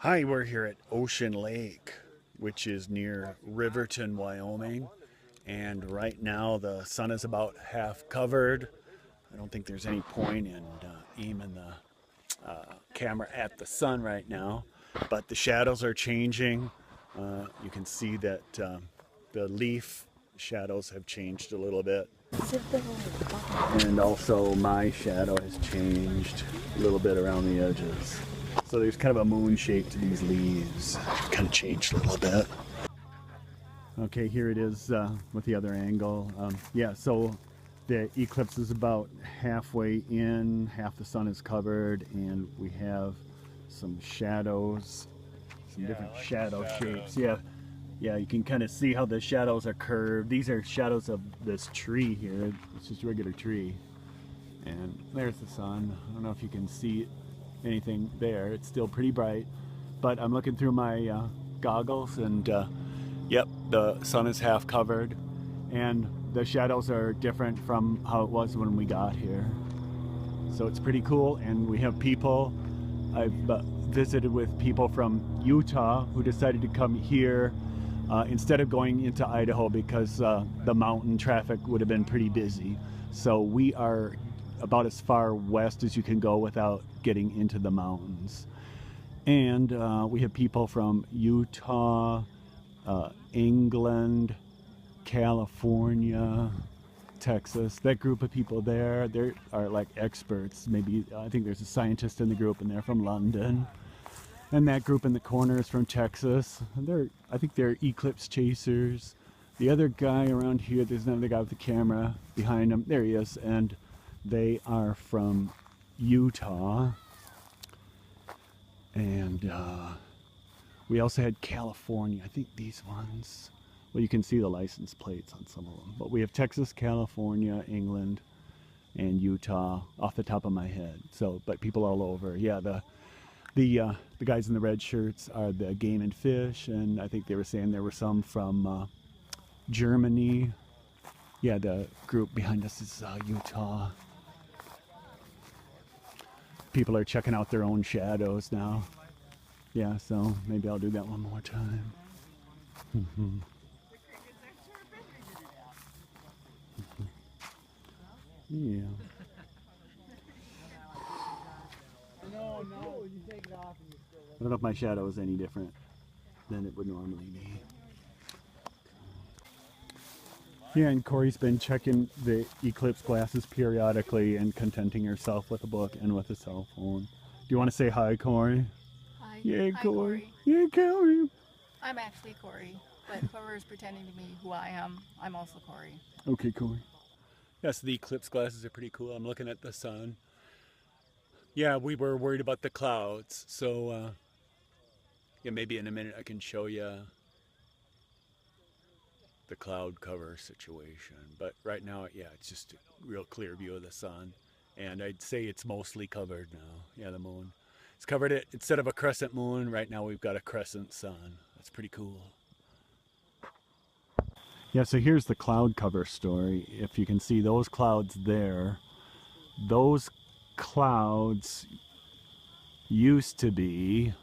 Hi, we're here at Ocean Lake, which is near Riverton, Wyoming. And right now the sun is about half covered. I don't think there's any point in aiming the camera at the sun right now, but the shadows are changing. You can see that the leaf shadows have changed a little bit. And also my shadow has changed a little bit around the edges. So there's kind of a moon shape to these leaves. Kind of changed a little bit. Okay, here it is with the other angle. Yeah, so the eclipse is about halfway in, half the sun is covered, and we have some shadows, some different shadow shapes. Yeah, you can kind of see how the shadows are curved. These are shadows of this tree here. It's just a regular tree. And there's the sun. I don't know if you can see anything there. It's still pretty bright, but I'm looking through my goggles, and yep, the sun is half covered, and the shadows are different from how it was when we got here. So it's pretty cool, and we have people. I've visited with people from Utah who decided to come here instead of going into Idaho because the mountain traffic would have been pretty busy. So we are about as far west as you can go without getting into the mountains. And we have people from Utah, England, California, Texas. That group of people there, they are like experts. Maybe I think there's a scientist in the group, and they're from London. And that group in the corner is from Texas. I think they're eclipse chasers. The other guy around here, there's another guy with the camera behind him. There he is, and they are from Utah. And we also had California. I think these ones. Well, you can see the license plates on some of them. But we have Texas, California, England, and Utah off the top of my head. So, but people all over. Yeah, the guys in the red shirts are the Game and Fish, and I think they were saying there were some from Germany. Yeah, the group behind us is Utah. People are checking out their own shadows now. Yeah, so maybe I'll do that one more time. Yeah. I don't know if my shadow is any different than it would normally be. Yeah, and Corey's been checking the eclipse glasses periodically and contenting herself with a book and with a cell phone. Do you want to say hi, Corey? Hi. Yeah, Hi, Corey. Yeah, Corey. I'm actually Corey, but whoever is pretending to be who I am, I'm also Corey. Okay, Corey. Yes, the eclipse glasses are pretty cool. I'm looking at the sun. Yeah, we were worried about the clouds, so yeah, maybe in a minute I can show you the cloud cover situation. But right now, yeah, it's just a real clear view of the sun. And I'd say it's mostly covered now. Yeah, the moon. It's covered it. Instead of a crescent moon, right now we've got a crescent sun. That's pretty cool. Yeah, so here's the cloud cover story. If you can see those clouds there, those clouds used to be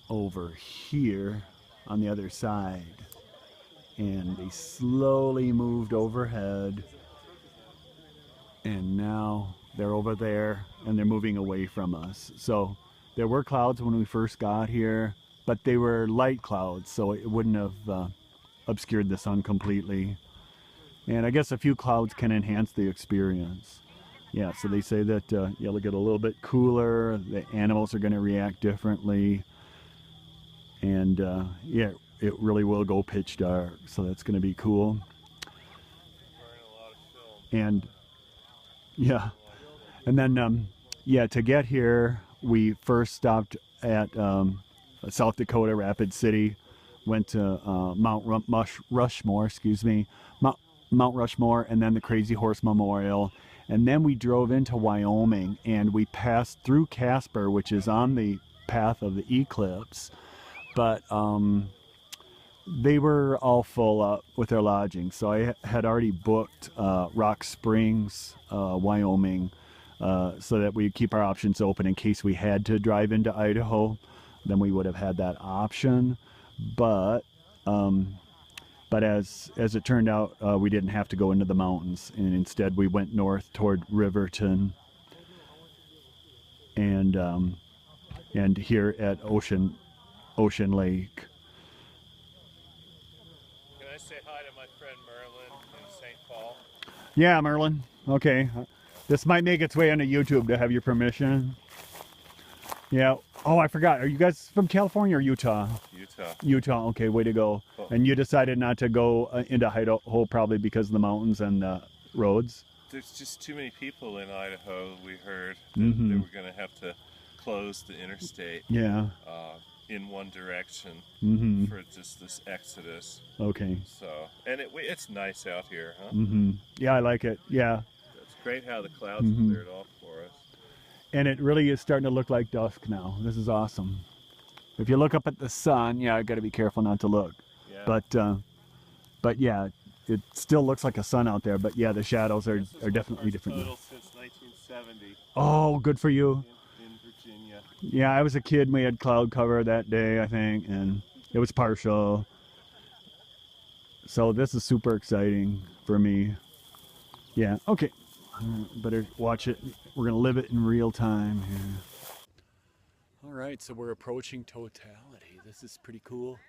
over here on the other side. And they slowly moved overhead, and now they're over there and they're moving away from us. So there were clouds when we first got here, but they were light clouds, so it wouldn't have obscured the sun completely. And I guess a few clouds can enhance the experience. Yeah, so they say that it'll get a little bit cooler, the animals are going to react differently, and yeah, it really will go pitch dark, so that's going to be cool. And yeah, and then yeah, to get here we first stopped at South Dakota, Rapid City, went to Mount Rushmore, Mount Rushmore, and then the Crazy Horse Memorial, and then we drove into Wyoming, and we passed through Casper, which is on the path of the eclipse, but they were all full up with their lodging, so I had already booked Rock Springs, Wyoming, so that we keep our options open in case we had to drive into Idaho. then we would have had that option. But as it turned out, we didn't have to go into the mountains, and instead we went north toward Riverton, and here at Ocean Lake. Can I say hi to my friend Merlin in St. Paul? Yeah, Merlin. Okay, this might make its way onto YouTube. To have your permission. Yeah. Oh, I forgot. Are you guys from California or Utah? Utah. Utah. Okay, way to go. Cool. And you decided not to go into Idaho probably because of the mountains and the roads? There's just too many people in Idaho. We heard that Mm-hmm. they were going to have to close the interstate Yeah. in one direction Mm-hmm. for just this exodus. Okay. So, and it's nice out here, huh? Mm-hmm. Yeah, I like it. Yeah. It's great how the clouds Mm-hmm. cleared off for us. And it really is starting to look like dusk now. This is awesome. If you look up at the sun, yeah, I got to be careful not to look. Yeah. But yeah, it still looks like a sun out there. But yeah, the shadows are definitely First different. total since 1970 Oh, good for you. in Virginia. Yeah, I was a kid and we had cloud cover that day, I think, and it was partial. So this is super exciting for me. Yeah, okay. Better watch it. We're going to live it in real time here. All right, so we're approaching totality. This is pretty cool.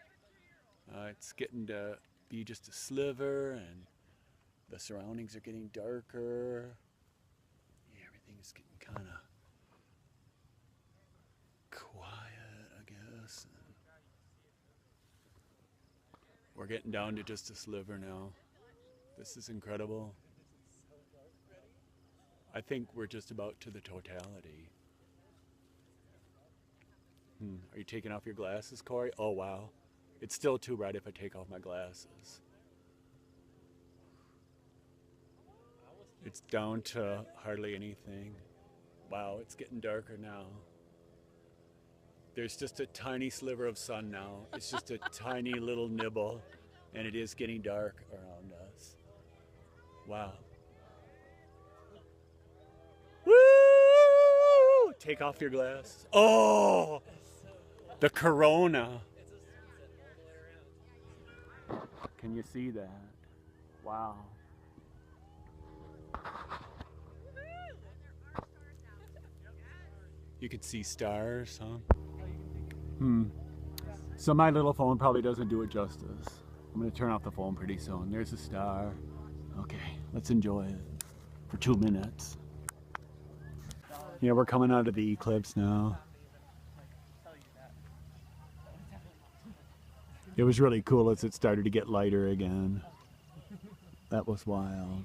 It's getting to be just a sliver, and the surroundings are getting darker. Yeah, everything is getting kind of quiet, I guess. We're getting down to just a sliver now. This is incredible. I think we're just about to the totality. Are you taking off your glasses, Corey? Oh, wow. It's still too bright if I take off my glasses. It's down to hardly anything. Wow, it's getting darker now. There's just a tiny sliver of sun now. It's just a tiny little nibble, and it is getting dark around us. Wow. Woo! Take off your glasses. Oh! The corona. Can you see that? Wow. You could see stars, huh? So my little phone probably doesn't do it justice. I'm gonna turn off the phone pretty soon. There's a star. Okay, let's enjoy it for 2 minutes. Yeah, we're coming out of the eclipse now. It was really cool as it started to get lighter again. That was wild.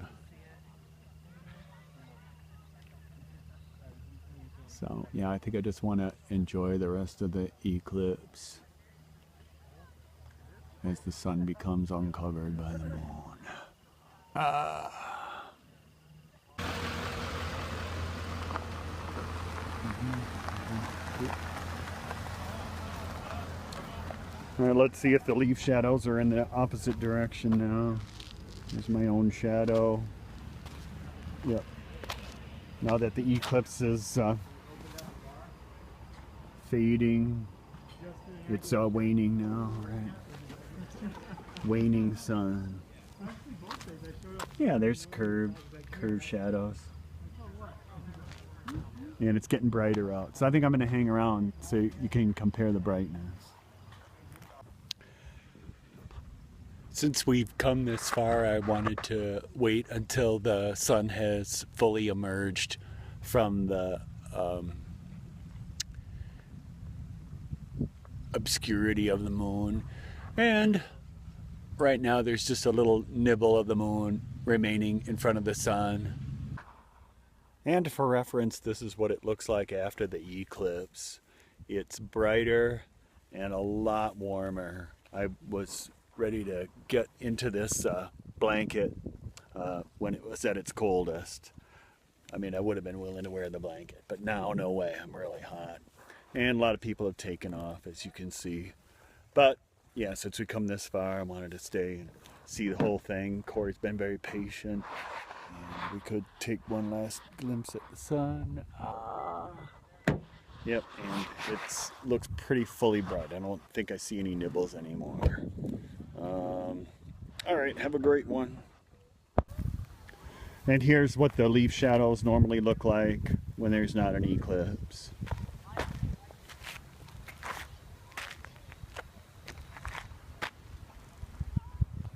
So, yeah, I think I just want to enjoy the rest of the eclipse as the sun becomes uncovered by the moon. All right, let's see if the leaf shadows are in the opposite direction now. There's my own shadow. Yep. Now that the eclipse is fading, it's waning now, right? Waning sun. Yeah, there's curved shadows. And it's getting brighter out. So I think I'm going to hang around so you can compare the brightness. Since we've come this far, I wanted to wait until the sun has fully emerged from the obscurity of the moon. And right now there's just a little nibble of the moon remaining in front of the sun. And for reference, this is what it looks like after the eclipse. It's brighter and a lot warmer. I was ready to get into this blanket when it was at its coldest. I mean, I would have been willing to wear the blanket, but now, no way. I'm really hot. And a lot of people have taken off, as you can see. But yeah, since we come this far, I wanted to stay and see the whole thing. Corey's been very patient. And we could take one last glimpse at the sun. Yep, and it looks pretty fully bred. I don't think I see any nibbles anymore. All right, have a great one. And here's what the leaf shadows normally look like when there's not an eclipse.